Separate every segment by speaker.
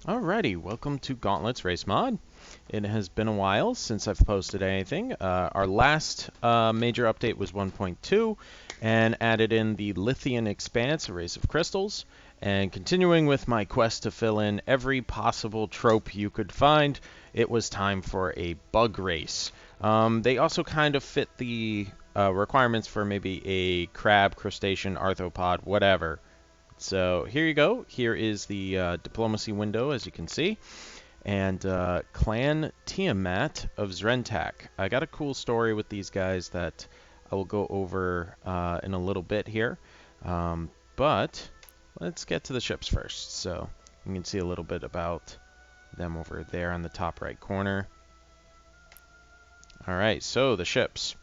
Speaker 1: Alrighty, welcome to Gauntlet's Race Mod. It has been a while since I've posted anything. Our last major update was 1.2 and added in the Lithian Expanse, a race of crystals. And continuing with my quest to fill in every possible trope you could find, it was time for a bug race. They also kind of fit the requirements for maybe a crab, crustacean, arthropod, whatever. So here you go. Here is the diplomacy window, as you can see. And Clan Tiamat of Zrentak. I got a cool story with these guys that I will go over in a little bit here. But let's get to the ships first. So you can see a little bit about them over there on the top right corner. Alright, so the ships.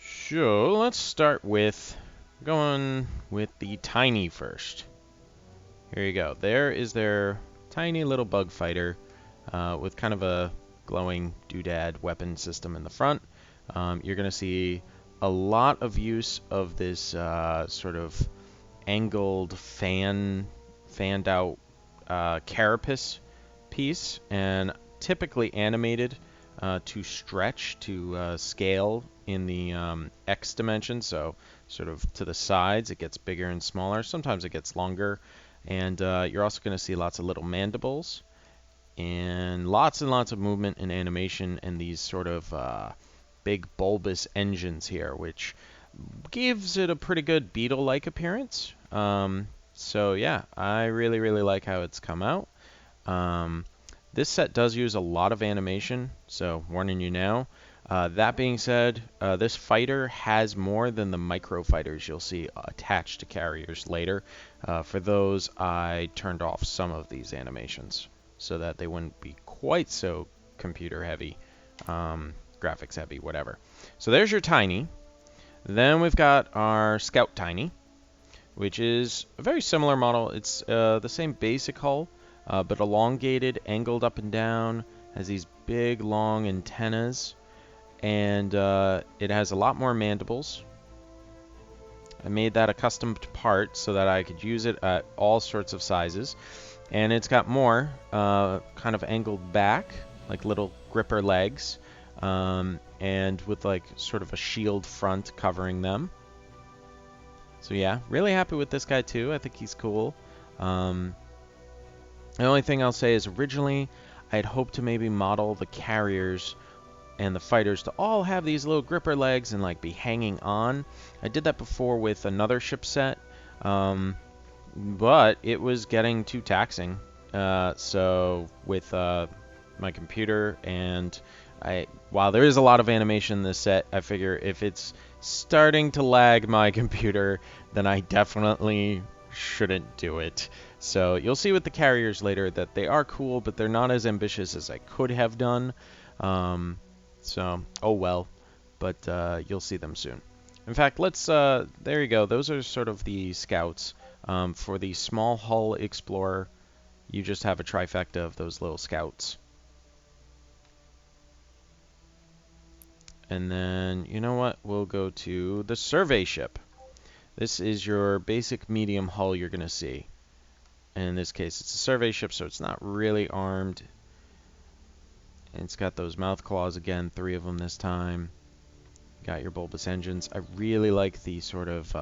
Speaker 1: So let's start with going with the Tiny first. Here you go. There is their tiny little bug fighter with kind of a glowing doodad weapon system in the front. You're going to see a lot of use of this sort of angled fanned out carapace piece, and typically animated to stretch to scale in the X dimension, so sort of to the sides it gets bigger and smaller. Sometimes it gets longer, and you're also going to see lots of little mandibles and lots of movement and animation, and these sort of big bulbous engines here, which gives it a pretty good beetle-like appearance. So yeah, I really like how it's come out. This set does use a lot of animation, so warning you now. That being said, this fighter has more than the micro fighters you'll see attached to carriers later. For those, I turned off some of these animations so that they wouldn't be quite so computer heavy, graphics heavy, whatever. So there's your Tiny. Then we've got our Scout Tiny, which is a very similar model. It's the same basic hull, but elongated, angled up and down, has these big long antennas, and it has a lot more mandibles. I made that a custom part so that I could use it at all sorts of sizes. And it's got more kind of angled back, like little gripper legs, and with like sort of a shield front covering them. So yeah, really happy with this guy too. I think he's cool. The only thing I'll say is originally I had hoped to maybe model the carriers and the fighters to all have these little gripper legs and like be hanging on. I did that before with another ship set, but it was getting too taxing. So with my computer, and while there is a lot of animation in this set, I figure if it's starting to lag my computer, then I definitely shouldn't do it. So you'll see with the carriers later that they are cool, but they're not as ambitious as I could have done. So, oh well, but you'll see them soon. In fact, there you go. Those are sort of the scouts. For the small hull explorer, you just have a trifecta of those little scouts. And then, you know what? We'll go to the survey ship. This is your basic medium hull you're going to see. And in this case, it's a survey ship, so it's not really armed. And it's got those mouth claws again, 3 of them this time. Got your bulbous engines. I really like the sort of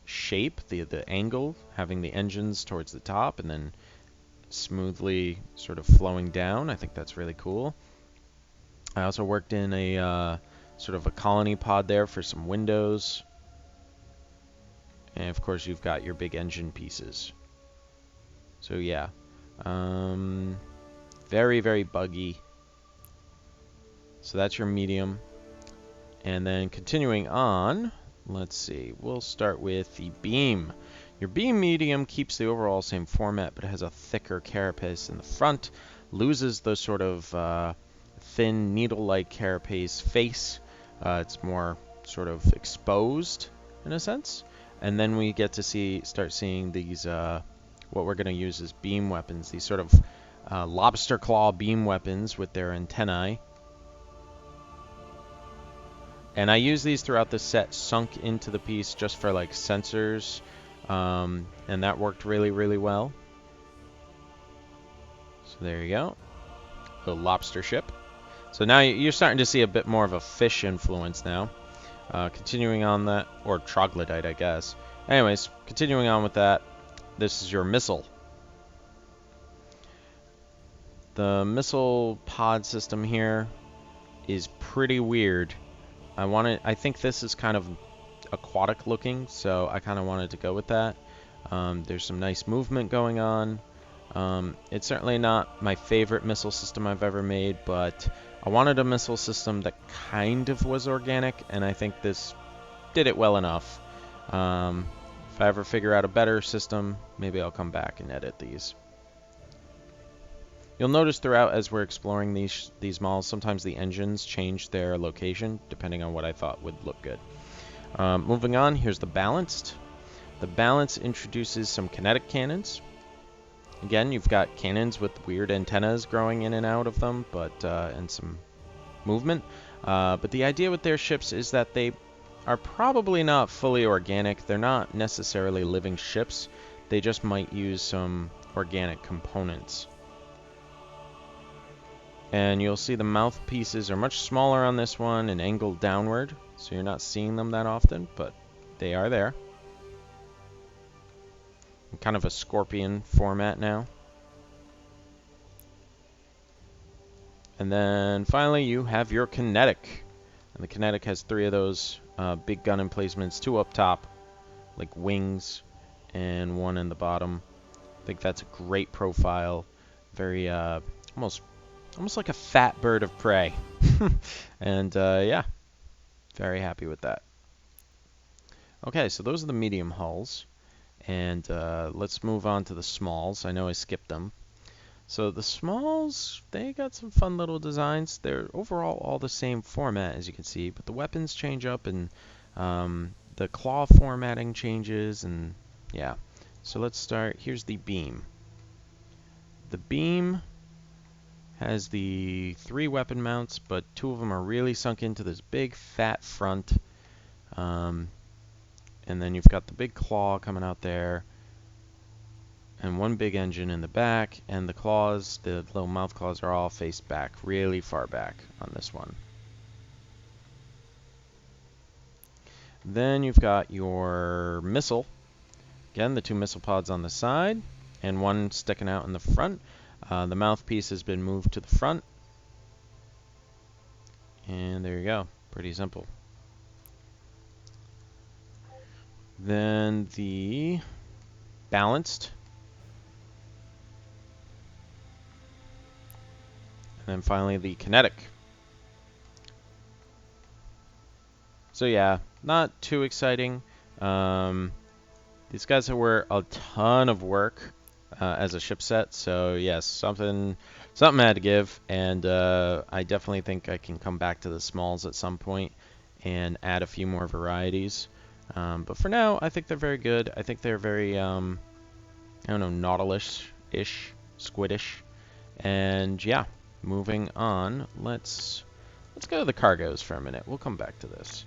Speaker 1: shape, the angle, having the engines towards the top and then smoothly sort of flowing down. I think that's really cool. I also worked in a sort of a colony pod there for some windows. And of course you've got your big engine pieces. So yeah, very buggy. So that's your medium. And then continuing on, let's see, we'll start with the beam. Your beam medium keeps the overall same format, but it has a thicker carapace in the front, loses the sort of thin needle-like carapace face. It's more sort of exposed in a sense. And then we get to start seeing these, what we're going to use as beam weapons, these sort of lobster claw beam weapons with their antennae. And I use these throughout the set, sunk into the piece just for like sensors, and that worked really well. So there you go. Little lobster ship. So now you're starting to see a bit more of a fish influence now. Continuing on that, or troglodyte, I guess. Anyways, continuing on with that, this is your missile. The missile pod system here is pretty weird. I think this is kind of aquatic looking, so I kind of wanted to go with that. There's some nice movement going on. It's certainly not my favorite missile system I've ever made, but I wanted a missile system that kind of was organic, and I think this did it well enough. If I ever figure out a better system, maybe I'll come back and edit these. You'll notice throughout as we're exploring these models, sometimes the engines change their location depending on what I thought would look good. Moving on, here's the balanced. The balanced introduces some kinetic cannons. Again, you've got cannons with weird antennas growing in and out of them, but and some movement. But the idea with their ships is that they are probably not fully organic. They're not necessarily living ships. They just might use some organic components. And you'll see the mouthpieces are much smaller on this one and angled downward, so you're not seeing them that often, but they are there. Kind of a scorpion format now. And then finally you have your kinetic. And the kinetic has 3 of those big gun emplacements, 2 up top, like wings, and 1 in the bottom. I think that's a great profile. Very almost like a fat bird of prey. And yeah, very happy with that. Okay, so those are the medium hulls. And let's move on to the smalls. I know I skipped them. So the smalls, they got some fun little designs. They're overall all the same format, as you can see, but the weapons change up, and the claw formatting changes, and yeah. So let's start. Here's the beam. The beam has the 3 weapon mounts, but 2 of them are really sunk into this big fat front. And then you've got the big claw coming out there, and 1 big engine in the back, and the claws, the little mouth claws, are all faced back, really far back on this one. Then you've got your missile. Again, the 2 missile pods on the side, and 1 sticking out in the front. The mouthpiece has been moved to the front. And there you go. Pretty simple. Then the balanced. And then finally the kinetic. So yeah, not too exciting. These guys were a ton of work as a ship set, so yes, something had to give, and I definitely think I can come back to the smalls at some point and add a few more varieties. But for now, I think they're very good. I think they're very, I don't know, Nautilus-ish, Squidish. And yeah, moving on, let's go to the cargos for a minute. We'll come back to this.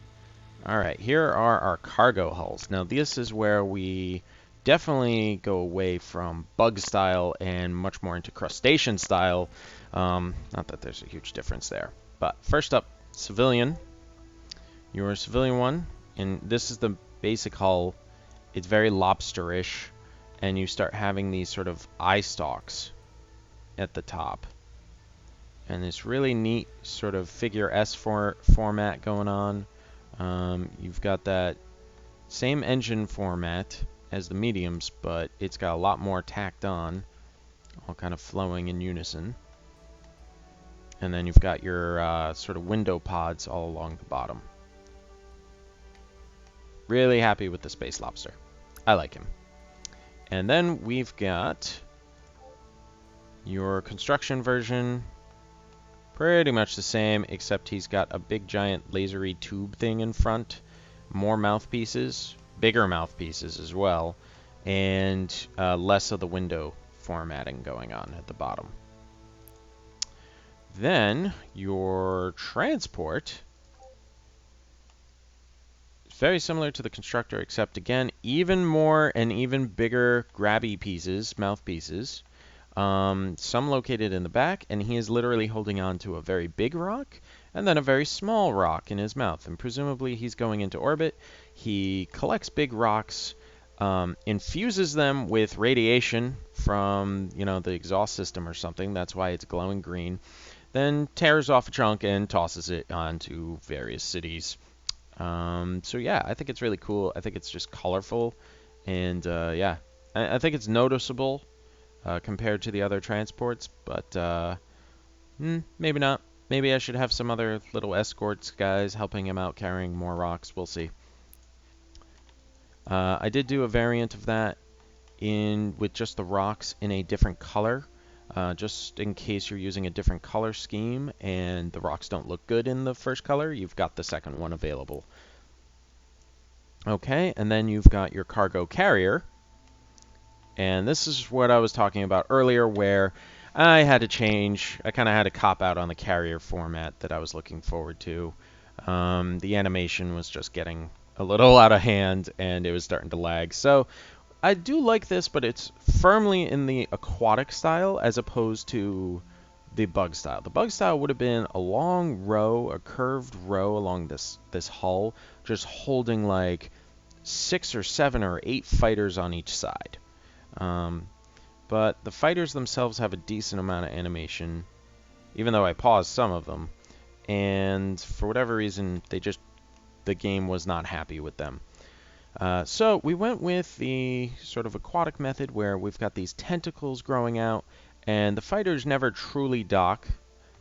Speaker 1: Alright, here are our cargo hulls. Now this is where we definitely go away from bug style and much more into crustacean style. Not that there's a huge difference there. But first up, civilian. Your civilian one, and this is the basic hull. It's very lobsterish, and you start having these sort of eye stalks at the top. And this really neat sort of figure S format going on. You've got that same engine format as the mediums, but it's got a lot more tacked on, all kind of flowing in unison. And then you've got your sort of window pods all along the bottom. Really happy with the Space Lobster. I like him. And then we've got your construction version. Pretty much the same, except he's got a big giant lasery tube thing in front, more mouthpieces, bigger mouthpieces as well, and less of the window formatting going on at the bottom. Then your transport is very similar to the constructor, except again, even more and even bigger grabby pieces, mouthpieces. some located in the back, and he is literally holding on to a very big rock and then a very small rock in his mouth. And presumably he's going into orbit. He collects big rocks, infuses them with radiation from, the exhaust system or something. That's why it's glowing green. Then tears off a chunk and tosses it onto various cities. So yeah, I think it's really cool. I think it's just colorful, and yeah, I think it's noticeable compared to the other transports, but maybe not. Maybe I should have some other little escorts guys helping him out carrying more rocks. We'll see. I did do a variant of that with just the rocks in a different color, just in case you're using a different color scheme and the rocks don't look good in the first color, you've got the second one available. Okay, and then you've got your cargo carrier. And this is what I was talking about earlier, where I had to change. I kind of had to cop out on the carrier format that I was looking forward to. The animation was just getting a little out of hand, and it was starting to lag. So I do like this, but it's firmly in the aquatic style as opposed to the bug style. The bug style would have been a long row, a curved row along this hull, just holding like 6 or 7 or 8 fighters on each side. But the fighters themselves have a decent amount of animation, even though I paused some of them. And for whatever reason, the game was not happy with them. So we went with the sort of aquatic method where we've got these tentacles growing out, and the fighters never truly dock.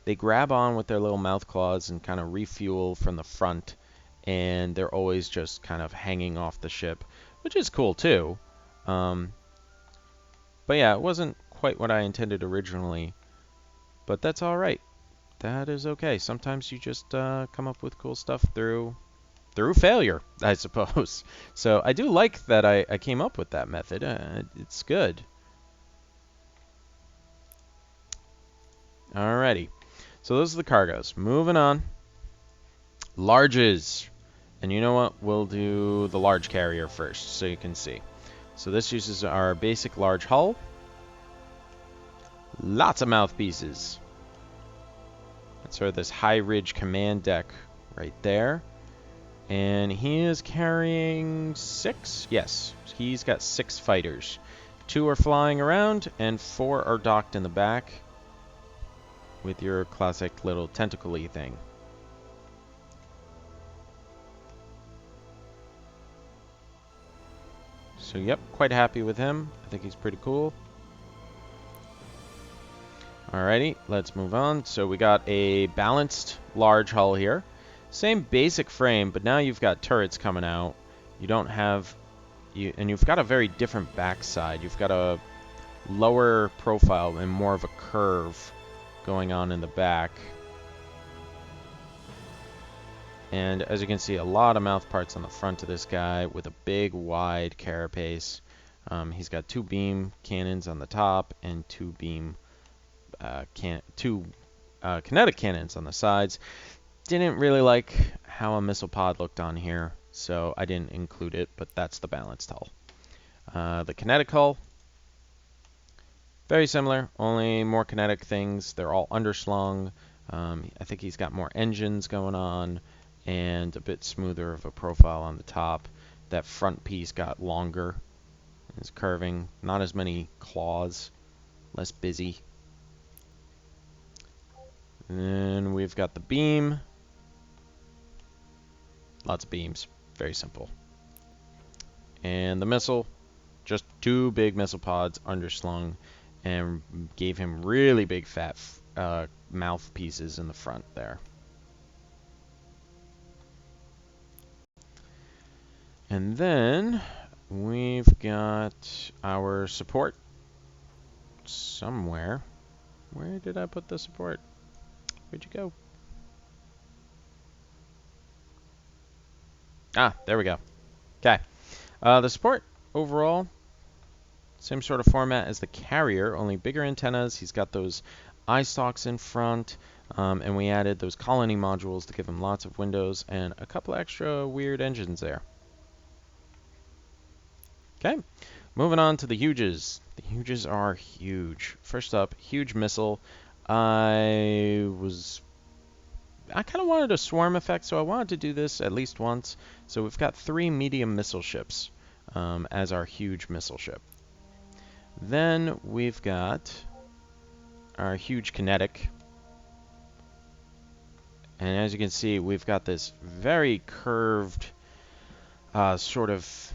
Speaker 1: They grab on with their little mouth claws and kind of refuel from the front, and they're always just kind of hanging off the ship, which is cool too. But yeah, it wasn't quite what I intended originally, but that's all right. That is okay. Sometimes you just come up with cool stuff through failure, I suppose. So I do like that I came up with that method. It's good. Alrighty. So those are the cargoes. Moving on. Larges. And you know what? We'll do the large carrier first so you can see. So this uses our basic large hull. Lots of mouthpieces. That's sort of this high ridge command deck right there. And he is carrying 6? Yes, he's got 6 fighters. 2 are flying around, and 4 are docked in the back with your classic little tentacle-y thing. So yep, quite happy with him. I think he's pretty cool. Alrighty, let's move on. So we got a balanced large hull here. Same basic frame, but now you've got turrets coming out. You don't have... and you've got a very different backside. You've got a lower profile and more of a curve going on in the back. And as you can see, a lot of mouth parts on the front of this guy with a big, wide carapace. He's got 2 beam cannons on the top and 2 kinetic cannons on the sides. Didn't really like how a missile pod looked on here, so I didn't include it, but that's the balanced hull. The kinetic hull, very similar, only more kinetic things. They're all underslung. I think he's got more engines going on and a bit smoother of a profile on the top. That front piece got longer. It's curving. Not as many claws. Less busy. And we've got the beam. Lots of beams. Very simple. And the missile. Just 2 big missile pods underslung. And gave him really big fat mouthpieces in the front there. And then we've got our support somewhere. Where did I put the support? Where'd you go? Ah, there we go. Okay. The support overall, same sort of format as the carrier, only bigger antennas. He's got those eye stalks in front, and we added those colony modules to give him lots of windows and a couple extra weird engines there. Okay. Moving on to the huges. The huges are huge. First up, huge missile. I kind of wanted a swarm effect, so I wanted to do this at least once. So we've got 3 medium missile ships as our huge missile ship. Then we've got our huge kinetic. And as you can see, we've got this very curved sort of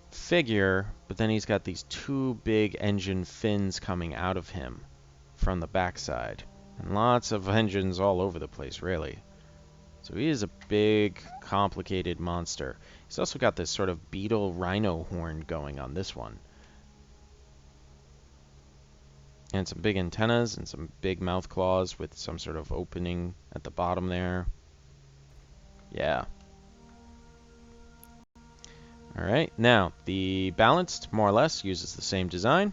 Speaker 1: figure, but then he's got these 2 big engine fins coming out of him from the backside. And lots of engines all over the place, really. So he is a big, complicated monster. He's also got this sort of beetle rhino horn going on this one. And some big antennas and some big mouth claws with some sort of opening at the bottom there. Yeah. Alright, now, the balanced, more or less, uses the same design.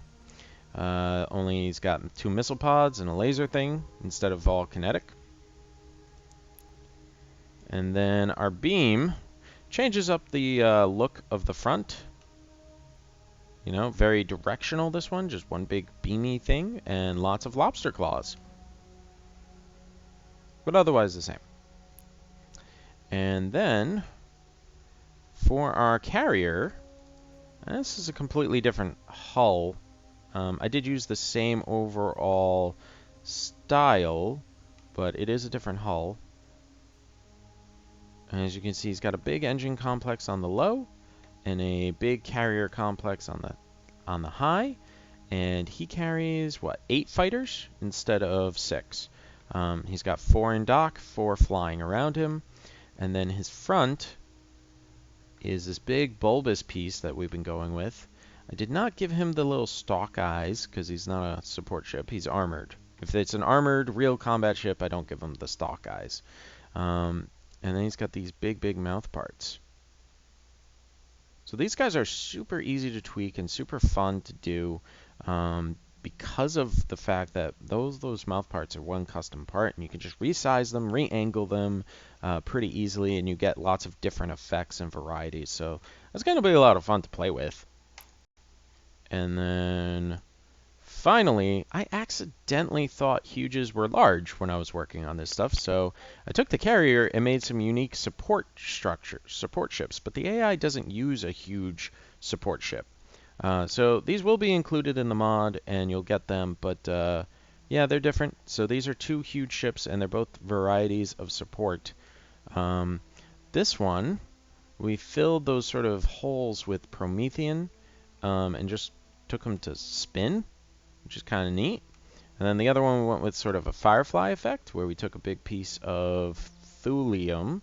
Speaker 1: Only he's got 2 missile pods and a laser thing instead of all kinetic. And then our beam changes up the look of the front. You know, very directional, this one. Just one big beamy thing and lots of lobster claws. But otherwise the same. And then, for our carrier, this is a completely different hull. I did use the same overall style, but it is a different hull. And as you can see, he's got a big engine complex on the low, and a big carrier complex on the high. And he carries, what, 8 fighters instead of 6. He's got 4 in dock, 4 flying around him. And then his front is this big bulbous piece that we've been going with. I did not give him the little stalk eyes because he's not a support ship. He's armored. If it's an armored real combat ship, I don't give him the stalk eyes. And then he's got these big, big mouth parts. So these guys are super easy to tweak and super fun to do because of the fact that those mouth parts are one custom part, and you can just resize them, re-angle them pretty easily, and you get lots of different effects and varieties. So that's going to be a lot of fun to play with. And then finally, I accidentally thought huges were large when I was working on this stuff, so I took the carrier and made some unique support ships, but the AI doesn't use a huge support ship. So these will be included in the mod, and you'll get them, but yeah, they're different. So these are 2 huge ships, and they're both varieties of support. This one, we filled those sort of holes with Promethean, and just took them to spin, which is kind of neat. And then the other one we went with sort of a firefly effect, where we took a big piece of thulium,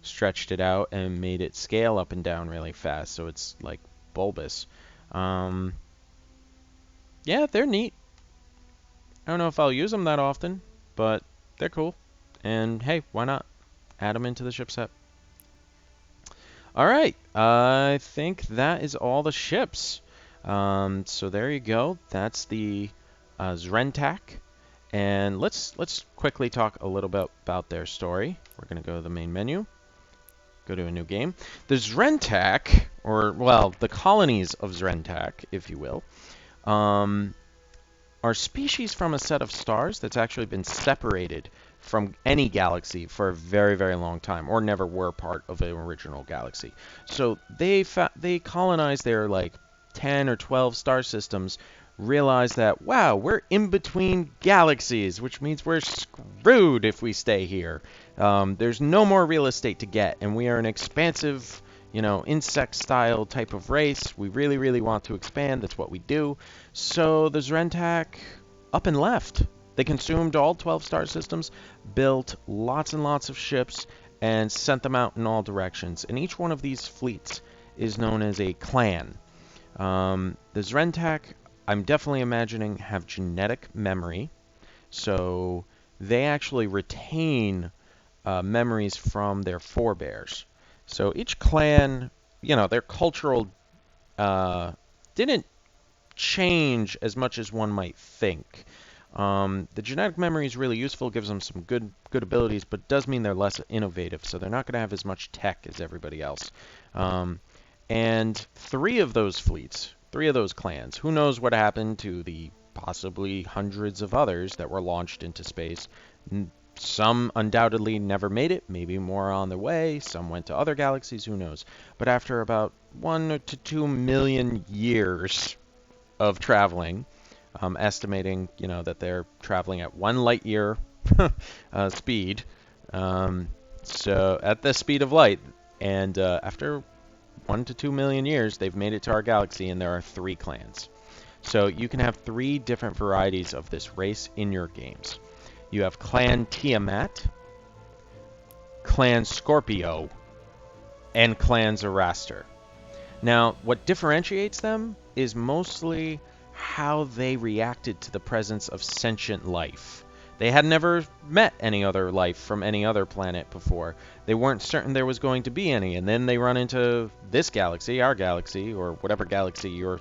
Speaker 1: stretched it out, and made it scale up and down really fast, so it's like bulbous. Yeah, they're neat. I don't know if I'll use them that often, but they're cool. And hey, why not? Add them into the ship set. Alright, I think that is all the ships. So there you go. That's the Zrentak. And let's quickly talk a little bit about their story. We're going to go to the main menu. Go to a new game. The Zrentak, or, well, the colonies of Zrentak, if you will, are species from a set of stars that's actually been separated from any galaxy for a very, very long time, or never were part of an original galaxy. So they colonized their, like, 10 or 12 star systems, realized that, wow, we're in between galaxies, which means we're screwed if we stay here. There's no more real estate to get, and we are an expansive, you know, insect-style type of race. We really, really want to expand. That's what we do. So the Zrentak up and left. They consumed all 12 star systems, built lots and lots of ships, and sent them out in all directions. And each one of these fleets is known as a clan. The Zrentak, I'm definitely imagining, have genetic memory. So they actually retain memories from their forebears. So each clan, you know, their cultural didn't change as much as one might think. The genetic memory is really useful, gives them some good abilities, but does mean they're less innovative, so they're not going to have as much tech as everybody else. And 3 of those fleets, 3 of those clans. Who knows what happened to the possibly hundreds of others that were launched into space? Some undoubtedly never made it, maybe more on their way. Some went to other galaxies, who knows? But after about 1 to 2 million years of traveling, estimating, that they're traveling at 1 light year speed. So at the speed of light, and after 1 to 2 million years, they've made it to our galaxy, and there are 3 clans. So you can have 3 different varieties of this race in your games. You have Clan Tiamat, Clan Scorpio, and Clan Zoroaster. Now, what differentiates them is mostly how they reacted to the presence of sentient life. They had never met any other life from any other planet before. They weren't certain there was going to be any, and then they run into this galaxy, our galaxy, or whatever galaxy your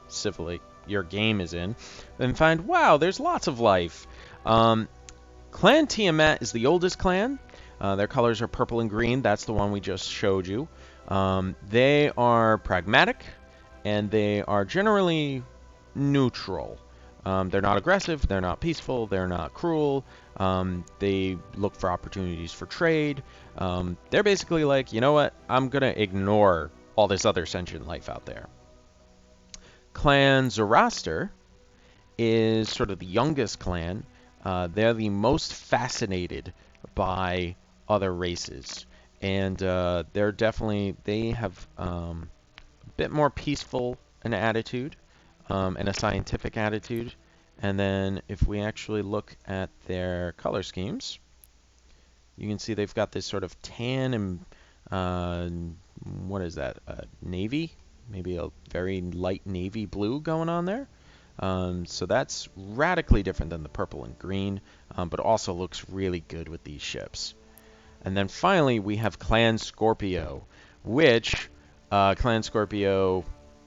Speaker 1: game is in, and find, wow, there's lots of life. Clan Tiamat is the oldest clan. Their colors are purple and green. That's the one we just showed you. They are pragmatic, and they are generally neutral. They're not aggressive, they're not peaceful, they're not cruel. They look for opportunities for trade. They're basically like, you know what, I'm going to ignore all this other sentient life out there. Clan Zoroaster is sort of the youngest clan. They're the most fascinated by other races. And they have a bit more peaceful an attitude. And a scientific attitude. And then if we actually look at their color schemes, you can see they've got this sort of tan and what is that? Navy, maybe a very light navy blue going on there. So that's radically different than the purple and green, but also looks really good with these ships. And then finally we have Clan Scorpio, which Clan Scorpio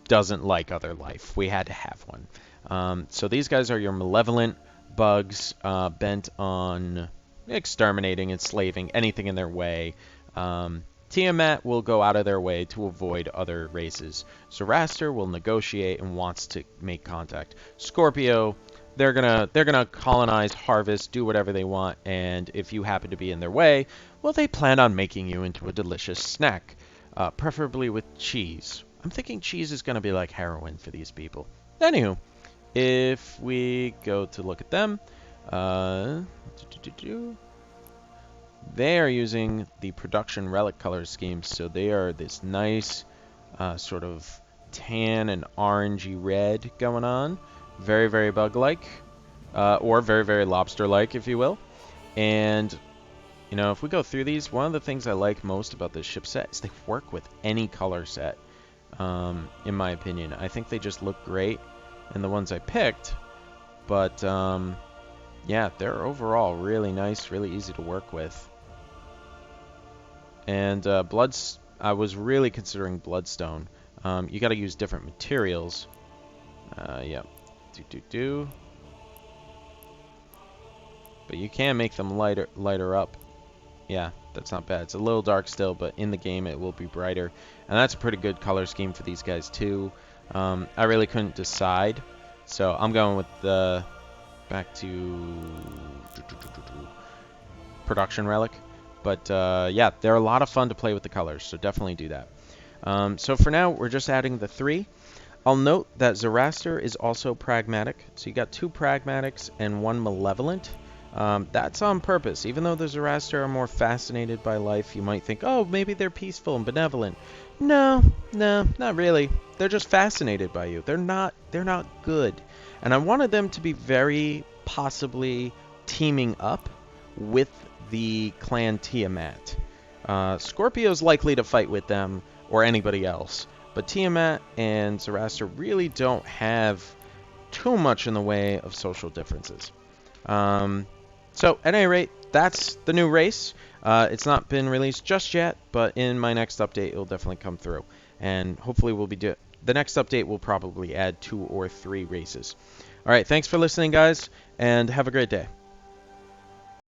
Speaker 1: doesn't like other life. We had to have one. So these guys are your malevolent bugs bent on exterminating, enslaving, anything in their way. Tiamat will go out of their way to avoid other races. Zoroaster will negotiate and wants to make contact. Scorpio, they're gonna colonize, harvest, do whatever they want, and if you happen to be in their way, well, they plan on making you into a delicious snack, preferably with cheese. I'm thinking cheese is going to be like heroin for these people. Anywho, if we go to look at them, they are using the production relic color scheme, so they are this nice sort of tan and orangey red going on. Very, very bug-like, or very, very lobster-like, if you will. And, if we go through these, one of the things I like most about this ship set is they work with any color set. In my opinion, I think they just look great in the ones I picked, but yeah, they're overall really nice, really easy to work with. And I was really considering Bloodstone. You got to use different materials. Yeah, but you can make them lighter up. Yeah, that's not bad. It's a little dark still, but in the game it will be brighter. And that's a pretty good color scheme for these guys too. I really couldn't decide, so I'm going with the back to production relic. But yeah, they're a lot of fun to play with the colors, so definitely do that. So for now, we're just adding the 3. I'll note that Zoroaster is also pragmatic. So you got 2 pragmatics and 1 malevolent. That's on purpose. Even though the Zoroaster are more fascinated by life, you might think, oh, maybe they're peaceful and benevolent. No, not really. They're just fascinated by you. They're not good. And I wanted them to be very possibly teaming up with the Clan Tiamat. Scorpio's likely to fight with them or anybody else, but Tiamat and Zoroaster really don't have too much in the way of social differences. So, at any rate, that's the new race. It's not been released just yet, but in my next update, it'll definitely come through. And hopefully the next update will probably add 2 or 3 races. Alright, thanks for listening, guys, and have a great day.